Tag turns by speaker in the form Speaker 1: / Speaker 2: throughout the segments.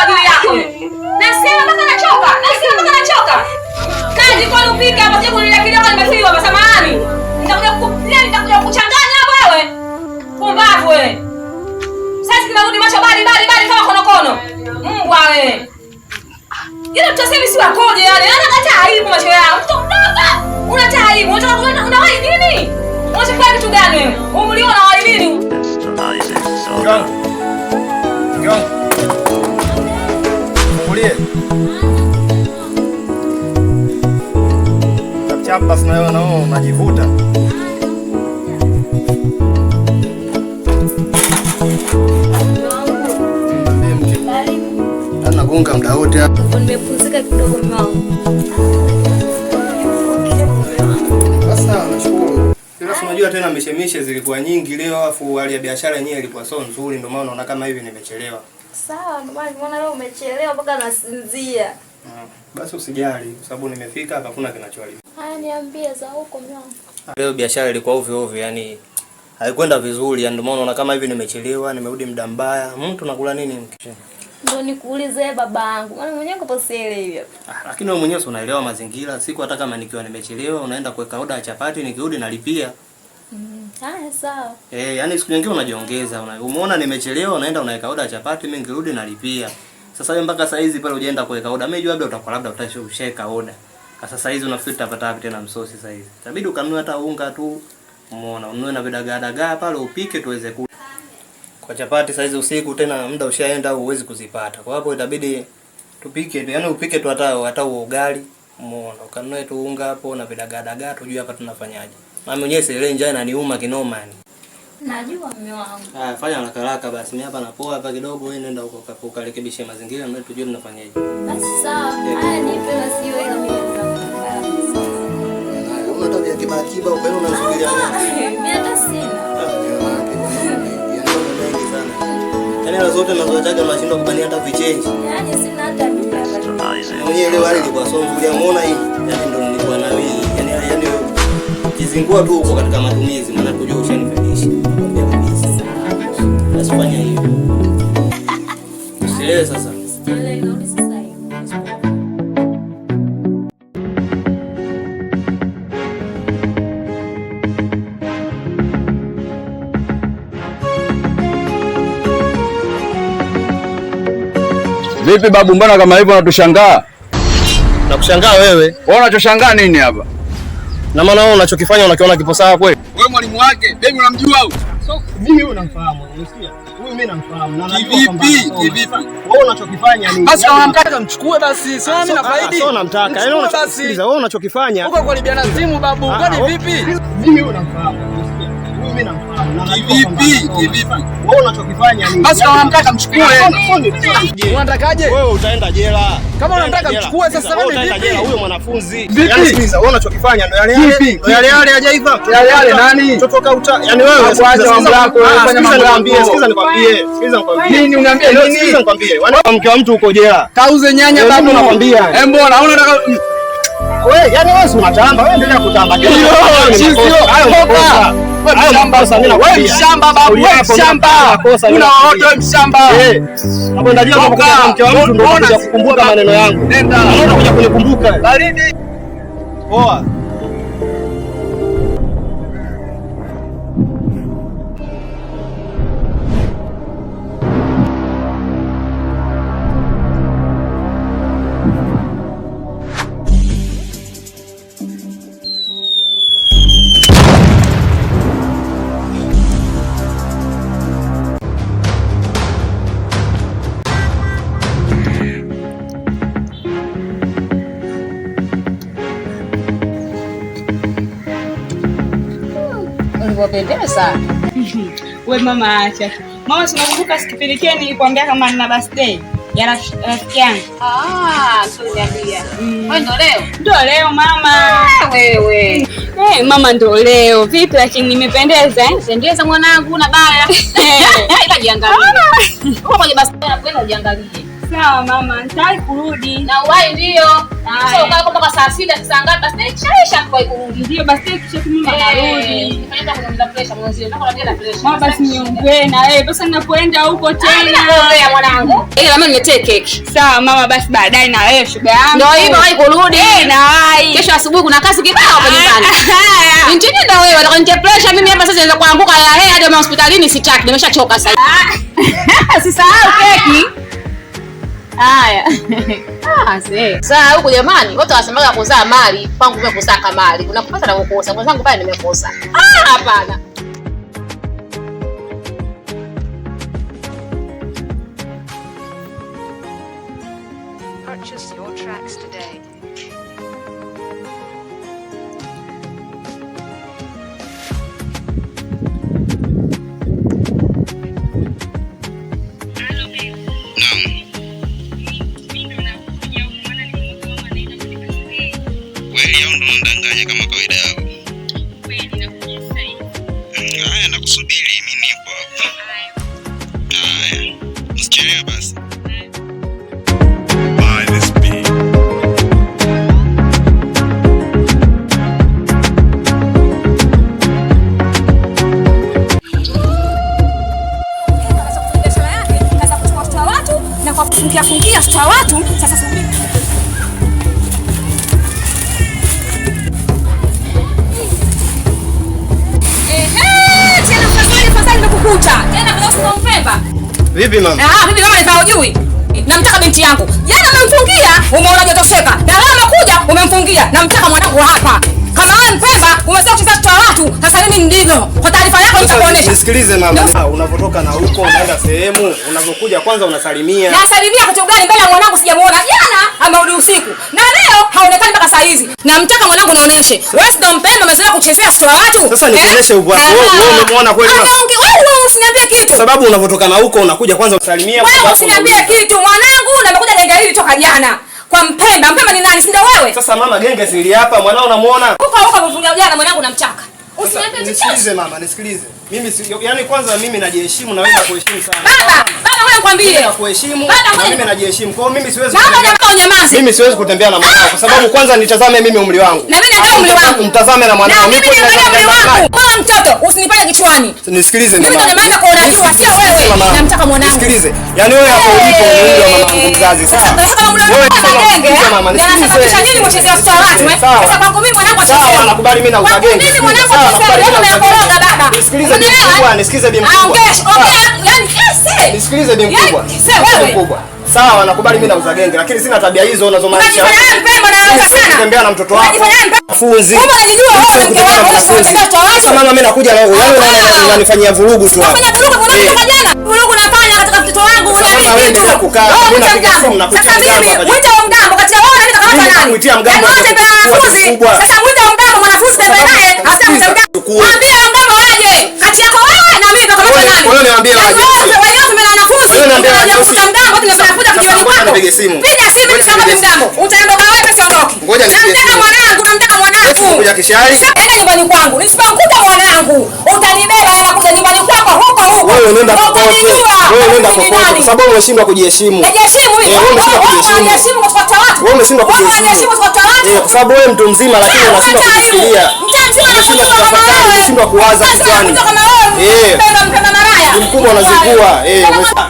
Speaker 1: kwa ajili yako. Nasema mpaka nachoka. Kazi kwa upike hapo je kuniletea kama nimefiliwa masamani. Nitakuja kuchanganya wewe. Pumbavu wewe. Sasa kimarudi macho bali kama konokono. Mbwa wewe. Yule tutasema si wakoje yale. Anakata aibu macho yao. Mtu mdogo. Unataka aibu. Unawahi nini? Unachofanya kitu gani wewe? Umliwa na wahi nini?
Speaker 2: Kulie. Chapa sana wewe nao unajivuta. Anagonga muda wote hapa.
Speaker 3: Nimepumzika kidogo mwanangu.
Speaker 2: Sasa nashukuru. Sasa unajua tena mishemishe zilikuwa nyingi leo afu hali ya biashara yenyewe ilikuwa sio nzuri ndio maana unaona kama hivi nimechelewa.
Speaker 3: Sawa, ndio maana nimeona leo umechelewa mpaka nasinzia.
Speaker 2: Basi usijali kwa sababu nimefika hapa hakuna kinachoharibika.
Speaker 3: Haya niambie za huko mwanangu.
Speaker 2: Leo biashara ilikuwa ovyo yani haikwenda vizuri yani ndio maana unaona kama hivi nimechelewa, nimerudi muda mbaya. Mtu nakula nini mke?
Speaker 3: Ndio nikuulize babangu. Maana mwenyewe uko sielewi hapa.
Speaker 2: Lakini wewe mwenyewe unaelewa mazingira. Siku hata kama nikiwa nimechelewa unaenda kuweka oda ya chapati nikirudi nalipia.
Speaker 3: Haya sawa.
Speaker 2: Yani siku nyingine unajiongeza. Umeona nimechelewa unaenda unaweka oda ya chapati mimi nikirudi nalipia. Sasa wewe mpaka saa hizi pale hujaenda kuweka oda. Mimi labda utakuwa labda utashaweka oda. Sasa saa hizi unafikiri utapata wapi tena msosi saa hizi? Itabidi ukanunue hata unga tu. Umeona ununue na vidagaa pale upike tuweze kula. Kwa chapati saa hizi usiku tena muda ushaenda huwezi kuzipata. Kwa hapo itabidi tupike tu. Yaani upike tu hata ugali. Umeona ukanunue tu unga hapo na vidagaa tujue hapa tunafanyaje. Mimi mwenyewe sile njaa inaniuma kinoma yani.
Speaker 3: Najua mume wangu.
Speaker 2: Fanya haraka basi. Mimi hapa napoa hapa kidogo wewe nenda ukarekebishe mazingira na tujue tunafanyaje.
Speaker 3: Basi sawa. Haya nipe basi wewe mimi
Speaker 2: una tabia kiba upendo unasubiria nini?
Speaker 3: Mimi hata sina.
Speaker 2: Yaani hela zote nazotaga unashindwa kubania hata vichenji.
Speaker 3: Yaani sina hata mia.
Speaker 2: Mwenyewe ile wale ilikuwa sio nzuri muona hii. Yaani ndio nilikuwa na wewe. Yaani kizingua tu huko katika matumizi maana kujua ushanifanyisha. Basi fanya hiyo. Usielewe sasa.
Speaker 3: Usielewe nauli sasa hivi.
Speaker 4: Vipi babu, mbona kama hivyo unatushangaa?
Speaker 2: Nakushangaa wewe.
Speaker 4: Wewe unachoshangaa nini hapa?
Speaker 2: Na maana wewe unachokifanya unakiona kipo sawa kweli?
Speaker 4: Wewe mwalimu wake, baby unamjua au?
Speaker 2: So mimi unamfahamu, unasikia? Huyu mimi namfahamu na
Speaker 4: najua kivipi?
Speaker 2: Wewe unachokifanya ni
Speaker 4: basi kama unamtaka mchukue basi. Sio mimi nafaidi.
Speaker 2: Sio namtaka. Yaani unachosikiliza wewe unachokifanya.
Speaker 4: Uko kwa libiana simu babu, kwani vipi?
Speaker 2: Mimi unamfahamu, unasikia? Huyu mimi namfahamu na
Speaker 4: kivipi?
Speaker 2: Wewe unachokifanya ni
Speaker 4: basi kama unamtaka mchukue. Unatakaje?
Speaker 2: Wewe utaenda jela.
Speaker 4: Kama unataka mchukue sasa wewe vipi?
Speaker 2: Huyo mwanafunzi.
Speaker 4: Yaani
Speaker 2: sikiliza, wewe unachokifanya ndo yale hajaiva.
Speaker 4: Yale nani?
Speaker 2: Chotoka yaani wewe
Speaker 4: acha mambo yako, fanya mambo yako.
Speaker 2: Sikiliza nikwambie.
Speaker 4: Nini uniambie nini?
Speaker 2: Sikiliza nikwambie. Mke wa mtu uko jela.
Speaker 4: Kauze nyanya babu
Speaker 2: nakwambia.
Speaker 4: Mbona unataka
Speaker 2: wewe yaani wewe si unatamba, wewe endelea kutamba.
Speaker 4: Wewe mshamba babu, wewe mshamba. Una wote mshamba.
Speaker 2: Hapo ndio kwa mke wa mtu ndio unakuja kukumbuka maneno yangu.
Speaker 4: Nenda.
Speaker 2: Unakuja kunikumbuka.
Speaker 4: Baridi.
Speaker 2: Poa.
Speaker 5: Ulipopendeza. Wewe mama acha. Mama tunakumbuka sikipelekeni nilikwambia kama nina birthday ya rafiki yangu.
Speaker 1: Sio niambia. Wewe ndo leo?
Speaker 5: Ndo leo mama.
Speaker 1: Wewe.
Speaker 5: Mama ndo leo. Vipi lakini nimependeza
Speaker 1: Pendeza mwanangu una baya. Ila jiangalie. Uko kwenye birthday na kwenda jiangalie.
Speaker 5: Sawa mama, nitaki kurudi.
Speaker 1: Na uwai ndio. Sasa ukae mpaka saa 6 saa ngapi basi kishaisha kwa kurudi.
Speaker 5: Ndio basi kisha mama narudi.
Speaker 1: Nifanyika kuna pressure mwanzo. Nataka kuongea pressure.
Speaker 5: Mama basi niongee na wewe. Basi ninapoenda huko tena.
Speaker 1: Naongea mwanangu. Mama niletee keki.
Speaker 5: Sawa mama, basi baadaye na wewe shoga yangu.
Speaker 1: Ndio hivyo wai kurudi.
Speaker 5: Na wai.
Speaker 1: Kesho asubuhi kuna kazi kibao hapa nyumbani. Nchini ndio wewe unataka pressure mimi hapa sasa naweza kuanguka ya hadi hospitalini sitaki. Nimeshachoka sasa.
Speaker 5: Usisahau keki. Haya.
Speaker 1: Sasa huko jamani, watu wasemaga kuzaa mali, kwangu mimi kusaka mali. Kuna kupata na kukosa. Mwenzangu pale nimekosa. Hapana.
Speaker 6: Purchase your tracks today.
Speaker 7: Kweli au ndo unadanganya kama kawaida yako? Haya, nakusubiri, mimi nipo hapa. Haya, usichelewe basi. Buy this beat.
Speaker 1: Kaza kuchukua watu na kwa kufungia watu sasa subiri.
Speaker 2: Vipi mama?
Speaker 1: Vipi mama ni hujui? Namtaka binti yangu. Jana umemfungia, umeona jotosheka. Na leo umekuja umemfungia. Namtaka mwanangu hapa. Kama wewe Mpemba umesema kucheza kwa watu, sasa mimi ndivyo. Kwa taarifa yako nitakuonesha.
Speaker 2: Nisikilize mama. Unapotoka na huko unaenda sehemu, unapokuja kwanza unasalimia.
Speaker 1: Nasalimia kitu gani mbele ya mwanangu sijamuona jana, amerudi usiku. Na leo haonekani mpaka saa hizi. Namtaka mwanangu naoneshe. Wewe sio Mpemba umezoea kuchezea kwa watu.
Speaker 2: Sasa nikuoneshe ubwako. Wewe umemwona kweli mama?
Speaker 1: Wewe usiniambie kitu.
Speaker 2: Kwa sababu unapotoka na huko unakuja kwanza usalimia
Speaker 1: kwa sababu usiniambie kitu mwanangu na nimekuja genge hili toka jana. Kwa Mpemba, Mpemba ni nani? Si ndio wewe?
Speaker 2: Sasa mama genge sili hapa, mwanao unamuona?
Speaker 1: Huko mfungia jana mwanangu namchaka. Usiniambie kitu.
Speaker 2: Nisikilize mama, nisikilize. Mimi yani kwanza mimi najiheshimu na wewe nakuheshimu sana.
Speaker 1: Baba wewe nikwambie.
Speaker 2: Nakuheshimu na mimi najiheshimu. Kwa hiyo mimi siwezi
Speaker 1: Mimi
Speaker 2: siwezi kutembea na mwanao kwa sababu kwanza nitazame mimi umri wangu.
Speaker 1: Na mimi naangalia umri wangu.
Speaker 2: Mtazame na mwanao.
Speaker 1: Mimi naangalia umri wangu. Wewe mtoto usinipande kichwani.
Speaker 2: Nisikilize mama.
Speaker 1: Mimi ndo nimeanza kuonajiwa sio wewe. Namtaka mwanangu.
Speaker 2: Nisikilize. Yaani wewe hapo ulipo ni umri wa mamangu mzazi, sawa? Wewe sema mama, nisikilize.
Speaker 1: Nini mchezea kwa watu eh? Sasa kwangu mimi mwanangu achezea.
Speaker 2: Sawa, nakubali mimi na utagenge.
Speaker 1: Mimi mwanangu achezea. Wewe unakoroga baba.
Speaker 2: Nisikilize bi mkubwa, nisikize bi mkubwa.
Speaker 1: Yaani kese.
Speaker 2: Nisikilize bi mkubwa. Wewe. Sawa, nakubali mimi na uzagenge, lakini sina tabia hizo unazomaanisha. Kutembea na mtoto wako. Funzi. Sasa mama mimi nakuja na wewe. Yaani unanifanyia vurugu tu hapa.
Speaker 1: Vurugu nafanya katika mtoto wangu
Speaker 2: unaniambia kitu. Unapiga simu na kuita mgambo hapa.
Speaker 1: Mwita mgambo kati ya wewe na nitakamata nani?
Speaker 2: Kuitia mgambo.
Speaker 1: Sasa mwita mgambo mwanafunzi bebe naye, hasa mwita mgambo. Mwambie mgambo waje. Kati yako wewe na mimi nitakamata nani?
Speaker 2: Wewe niambie waje.
Speaker 1: Wewe tumela wanafunzi.
Speaker 2: Wewe niambie waje.
Speaker 1: Mwita mgambo tunakuja kijiweni kwako.
Speaker 2: Piga simu.
Speaker 1: Piga simu nikamata mgambo. Utaondoka wewe siondoki.
Speaker 2: Ngoja nipige simu.
Speaker 1: Namtaka mwanangu.
Speaker 2: Ngoja kishari.
Speaker 1: Sasa nyumbani kwangu. Nisipokuta mwanangu, utanibeba na kuja nyumbani kwako huko huko.
Speaker 2: Wewe unaenda popote. Wewe unaenda popote kwa sababu umeshindwa kujiheshimu.
Speaker 1: Najiheshimu mimi.
Speaker 2: Wewe umeshindwa kujiheshimu.
Speaker 1: Unajiheshimu kwa watu.
Speaker 2: Wewe umeshindwa kujiheshimu. Kwa sababu wewe mtu mzima lakini unashindwa kujifikiria. Unashindwa kutafakari, unashindwa kuwaza kichwani.
Speaker 1: Mpemba maraya.
Speaker 2: Mkubwa unazikua.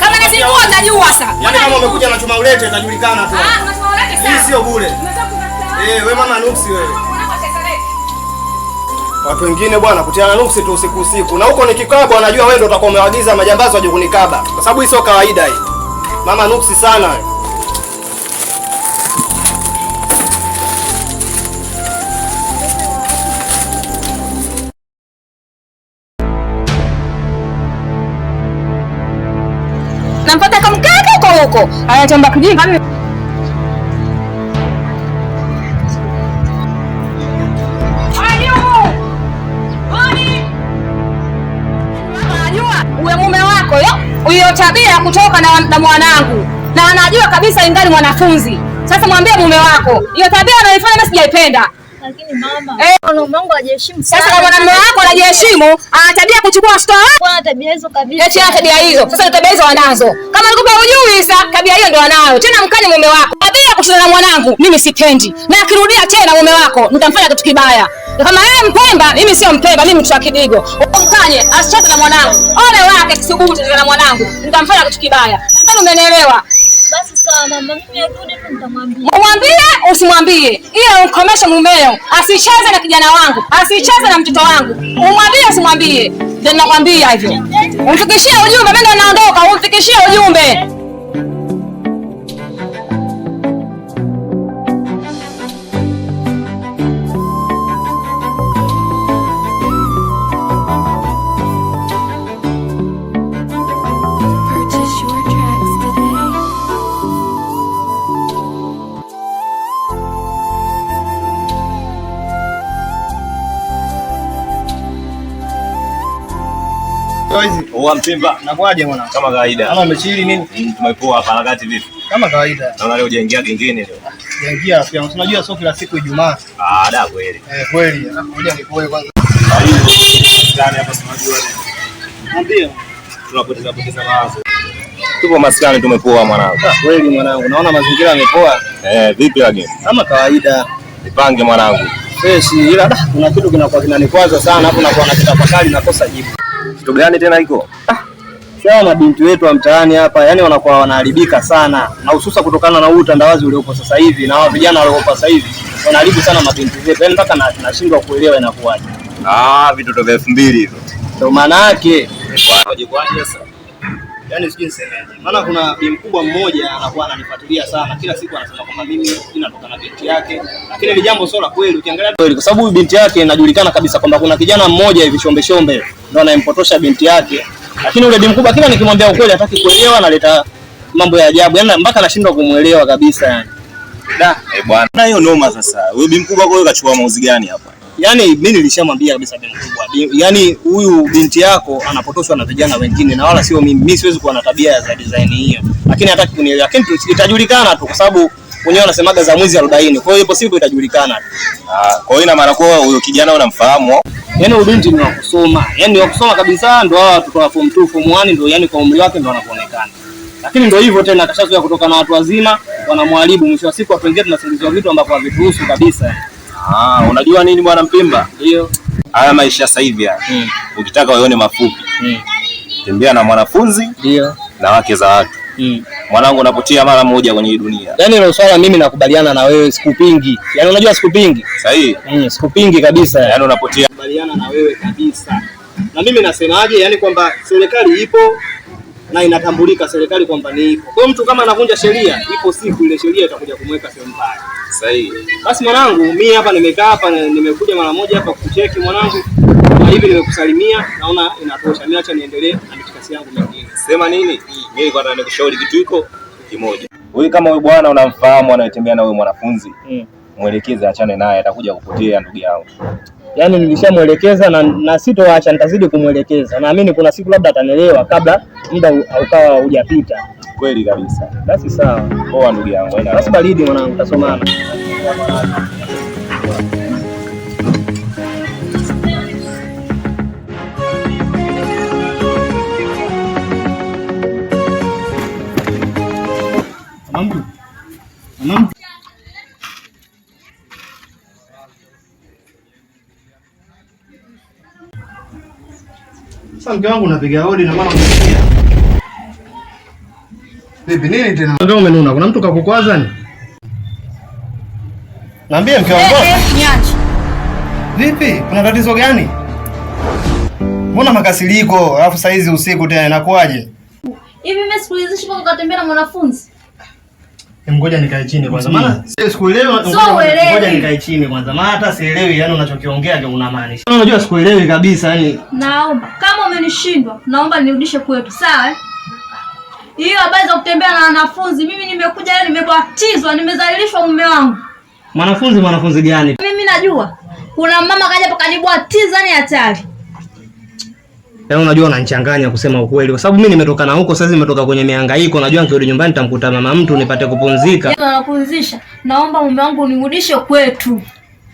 Speaker 1: Kama nazikua utajua sasa.
Speaker 2: Yaani kama umekuja na chuma ulete itajulikana tu.
Speaker 1: Chuma ulete sawa.
Speaker 2: Hii sio bure. Wewe mama nuksi wewe. Watu wengine bwana kutiana nuksi tu usiku. Na huko nikikaba wanajua wewe ndio utakuwa umewaagiza majambazi waje kunikaba. Kwa sababu hii sio kawaida hii. Mama nuksi sana wewe.
Speaker 1: Nampata kama kaka huko.
Speaker 5: Anatamba kijinga.
Speaker 1: Uwe mume wako hiyo tabia ya kutoka na mwanangu. Na anajua kabisa ingali mwanafunzi. Sasa mwambie mume wako. Hiyo tabia anaifanya mimi sijaipenda.
Speaker 3: Lakini mama, mume wangu hajiheshimu sana.
Speaker 1: Sasa kama mume wako anajiheshimu, ana tabia kuchukua watoto wako.
Speaker 3: Ana tabia hizo kabisa.
Speaker 1: Eti ana tabia hizo. Sasa tabia hizo wanazo. Kama alikuwa hujui sasa tabia hiyo ndio anayo. Tena mkanye mume wako. Tabia kucheza na mwanangu mimi sipendi. Na akirudia tena mume wako nitamfanya kitu kibaya. Kama yeye Mpemba, mimi sio Mpemba, mimi mtu wa Kidigo. Mkanye asicheze na mwanangu. Ole wake kisubutu kucheza na mwanangu. Nitamfanya kitu kibaya. Nadhani umenielewa.
Speaker 3: Basi sawa mama, mimi arudi tu nitamwambia.
Speaker 1: Mwambie usimwambie. Ile ukomeshe mumeo. Asicheze na kijana wangu. Asicheze na mtoto wangu. Umwambie usimwambie. Ndio nakwambia hivyo. Umfikishie ujumbe, mimi ndo naondoka. Umfikishie ujumbe.
Speaker 6: Oa Mpemba.
Speaker 2: Nakwaje mwana?
Speaker 6: Kama kawaida.
Speaker 2: Kama umechili nini?
Speaker 6: Tumepoa hapa harakati vipi?
Speaker 2: Kama kawaida.
Speaker 6: Naona leo hujaingia gengine leo.
Speaker 2: Jaingia rafiki yangu. Unajua sio kila siku Ijumaa.
Speaker 6: Da kweli.
Speaker 2: Kweli. Ngoja nipoe kwanza.
Speaker 6: Ndani hapa tunajua nini?
Speaker 2: Ndio.
Speaker 6: Tunapoteza mawazo. Tupo maskani tumepoa mwanangu.
Speaker 2: Kweli mwanangu. Naona mazingira yamepoa.
Speaker 6: Vipi lakini?
Speaker 2: Kama kawaida.
Speaker 6: Nipange mwanangu.
Speaker 2: Fresh ila kuna kitu kinakuwa kinanikwaza sana hapo nakuwa na kitafakari nakosa jibu.
Speaker 6: Kitu gani tena iko?
Speaker 2: Sawa mabinti wetu wa mtaani hapa, yani wanakuwa wanaharibika sana na hususa kutokana na utandawazi uliopo sasa hivi na wao vijana waliopo sasa hivi wanaharibu sana mabinti zetu. Yani mpaka nashindwa kuelewa inakuwaje.
Speaker 6: Vitoto vya 2000 hivyo.
Speaker 2: Ndio maana yake.
Speaker 6: Waje sasa.
Speaker 2: Yaani sijui nisemeje. Maana kuna bi mkubwa mmoja anakuwa ananifuatilia sana. Kila siku anasema kwamba mimi ninatoka na binti yake. Lakini ile jambo sio la kweli. Ukiangalia kweli kwa sababu huyu binti yake inajulikana kabisa kwamba kuna kijana mmoja hivi shombe shombe ndio anayempotosha binti yake. Lakini ule bi mkubwa kila nikimwambia ukweli hataki kuelewa, analeta mambo ya ajabu. Yaani mpaka nashindwa kumuelewa kabisa yani.
Speaker 6: Bwana hiyo noma sasa. Huyo bi mkubwa kwa hiyo kachukua maamuzi gani hapa?
Speaker 2: Yaani mimi nilishamwambia kabisa bi mkubwa. Yaani huyu binti yako anapotoshwa na vijana wengine na wala sio mimi. Mimi siwezi kuwa na tabia za design hiyo. Lakini hataki kunielewa. Lakini itajulikana tu kwa sababu wenyewe wanasemaga za mwezi 40. Kwa hiyo ipo siku itajulikana.
Speaker 6: Kwa hiyo ina maana kwa huyo kijana unamfahamu?
Speaker 2: Yaani huyu binti ni wa kusoma. Yaani ni wa kusoma kabisa ndio hao watoto wa form 2 form 1 ndio yani kwa umri wake ndio anapoonekana. Lakini ndio hivyo tena kashazoea kutoka na watu wazima wanamwharibu mwisho wa siku watu wengine tunasingizwa vitu ambavyo havituhusu kabisa.
Speaker 6: Unajua nini bwana Mpemba?
Speaker 2: Ndio.
Speaker 6: Haya maisha sasa hivi ukitaka uone mafupi. Tembea na mwanafunzi
Speaker 2: ndio
Speaker 6: na wake za watu. Mwanangu unapotea mara moja kwenye dunia.
Speaker 2: Yaani ile swala mimi nakubaliana na wewe sikupingi. Yaani unajua sikupingi?
Speaker 6: Sahihi.
Speaker 2: Sikupingi kabisa.
Speaker 6: Yaani unapotea.
Speaker 2: Nakubaliana na wewe kabisa. Na mimi nasemaje yani kwamba serikali ipo na inatambulika serikali kwamba ni ipo. Kwa mtu kama anavunja sheria, ipo siku ile sheria itakuja kumweka sehemu mbaya.
Speaker 6: Sahihi.
Speaker 2: Basi mwanangu, mimi hapa nimekaa hapa nimekuja mara moja hapa kukucheki mwanangu. Na hivi nimekusalimia, naona inatosha. Mimi acha niendelee na mitikasi yangu mingine.
Speaker 6: Sema nini? Mimi kwa nini nikushauri kitu hiko kimoja. Wewe kama wewe bwana unamfahamu anayetembea na wewe mwanafunzi, muelekeze achane naye atakuja kupotea ndugu yangu. Yaani nilishamuelekeza na sitoacha nitazidi kumuelekeza. Naamini kuna siku labda atanielewa kabla muda ukawa hujapita. Kweli kabisa. Basi sawa. Poa ndugu yangu. Basi baridi mwanangu tutasomana. Mama. Sasa mke wangu unapiga hodi na mama unasikia. Vipi nini tena? Ndio umenuna. Kuna mtu kakukwaza ni? Naambia mke wangu.
Speaker 1: Niache.
Speaker 2: Vipi? Kuna tatizo gani? Mbona makasiriko? Alafu saa hizi usiku tena inakuaje?
Speaker 3: Hivi mimi sikulizishi kwa kutembea na mwanafunzi.
Speaker 2: Ngoja nikae chini kwanza. Maana sikuelewi. Ngoja nikae chini kwanza. Maana hata sielewi yani unachokiongea ndio unamaanisha. Unajua sikuelewi kabisa yani.
Speaker 3: Naomba kama umenishindwa, naomba nirudishe kwetu, sawa? Hiyo habari za kutembea na wanafunzi, mimi nimekuja leo nimebatizwa, nimezalilishwa mume wangu.
Speaker 2: Mwanafunzi gani?
Speaker 3: Mimi najua. Kuna mama kaja hapa kanibatiza ni hatari.
Speaker 2: Yaani unajua unanichanganya kusema ukweli kwa sababu mimi nimetoka na huko sasa nimetoka kwenye mihangaiko najua nikirudi nyumbani nitamkuta mama mtu nipate kupumzika.
Speaker 3: Yeye anapumzisha. Naomba mume wangu unirudishe kwetu.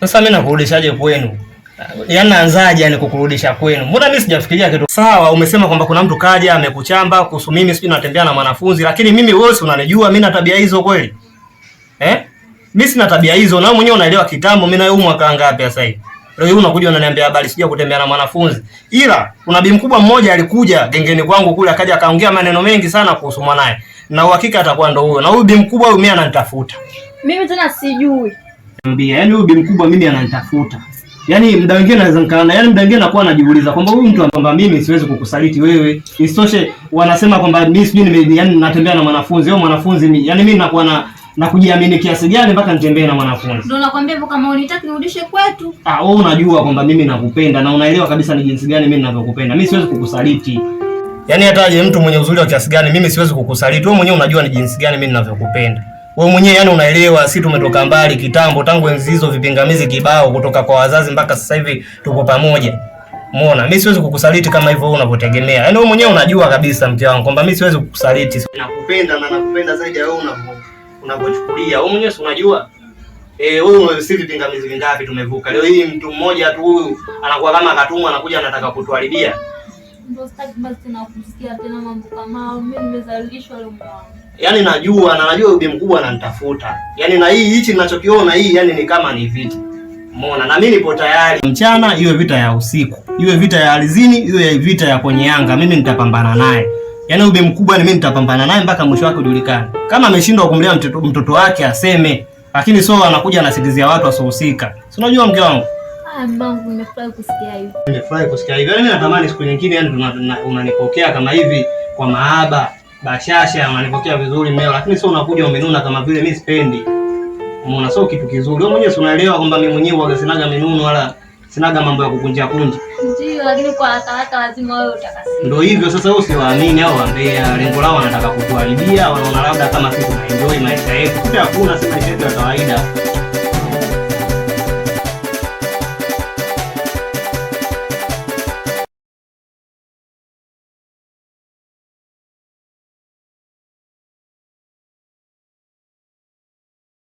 Speaker 2: Sasa mimi nakurudishaje kwenu? Yaani naanzaje yani kukurudisha kwenu? Mbona mimi sijafikiria kitu. Sawa, umesema kwamba kuna mtu kaja amekuchamba kuhusu mimi sijui natembea na mwanafunzi, lakini mimi wewe si unanijua mimi na tabia hizo kweli? Mimi sina tabia hizo, na wewe mwenyewe unaelewa kitambo mimi na wewe mwaka ngapi sasa hivi. Leo unakuja unaniambia habari sija kutembea na mwanafunzi. Ila kuna bi mkubwa mmoja alikuja gengeni kwangu kule akaja akaongea maneno mengi sana kuhusu mwanae. Na uhakika atakuwa ndo huyo. Na huyu bi mkubwa huyu mimi ananitafuta.
Speaker 3: Mimi tena sijui.
Speaker 2: Mbia, yani huyu bi mkubwa mimi ananitafuta. Yaani muda mwingine naweza nikaana, yaani muda mwingine nakuwa najiuliza kwamba huyu mtu kwamba mimi siwezi kukusaliti wewe. Isitoshe wanasema kwamba mimi sijui yani natembea na mwanafunzi, wewe mwanafunzi yaani mimi nakuwa na kujiamini kiasi gani mpaka nitembee na mwanafunzi.
Speaker 3: Ndio nakwambia hivyo, kama unitaki nirudishe kwetu.
Speaker 2: Wewe unajua kwamba mimi nakupenda na unaelewa kabisa ni jinsi gani mimi ninavyokupenda. Mimi siwezi kukusaliti. Yaani hata aje mtu mwenye uzuri wa kiasi gani mimi siwezi kukusaliti. Wewe mwenyewe unajua ni jinsi gani mimi ninavyokupenda. Wewe mwenyewe yani unaelewa sisi tumetoka mbali kitambo tangu enzi hizo vipingamizi kibao kutoka kwa wazazi mpaka sasa hivi tuko pamoja. Umeona? Mimi siwezi kukusaliti kama hivyo unavyotegemea. Yaani wewe mwenyewe unajua kabisa mke wangu kwamba mimi siwezi kukusaliti. Nakupenda na nakupenda zaidi ya wewe unavyochukulia. Wewe mwenyewe si unajua? Wewe si vipingamizi vingapi tumevuka. Leo hii mtu mmoja tu huyu anakuwa kama katumwa anakuja anataka kutuharibia.
Speaker 3: Ndio sitaki basi tena kusikia tena mambo kama hayo. Mimi nimezalishwa leo mwanangu.
Speaker 2: Yaani najua bibi mkubwa ananitafuta. Yaani na hichi ninachokiona yani ni kama ni vita. Umeona? Na mimi nipo tayari. Mchana iwe vita ya usiku, iwe vita ya ardhini, iwe vita ya kwenye anga, mimi nitapambana naye. Yaani bibi mkubwa ni mimi nitapambana naye mpaka mwisho wake ujulikane. Kama ameshindwa kumlea mtoto wake aseme, lakini sio anakuja anasikizia watu wasohusika. Si unajua mke wangu?
Speaker 3: Mbangu nimefurahi kusikia hivyo.
Speaker 2: Nimefurahi kusikia hivyo. Yaani natamani siku nyingine yani unanipokea kama hivi kwa mahaba. Bashasha unanipokea vizuri mmeo, lakini sio unakuja umenuna kama vile mimi sipendi. Umeona, sio kitu kizuri. Wewe mwenyewe unaelewa kwamba mimi mwenyewe huaga sinaga minuno wala sinaga mambo ya kukunja kunja.
Speaker 3: Ndio, lakini kwa haraka lazima wewe utakasi.
Speaker 2: Ndio hivyo sasa, wewe usiwaamini au waambia lengo lao wanataka kutuharibia, wanaona labda kama sisi tunaenjoy maisha yetu. Hakuna, si maisha yetu ya kawaida.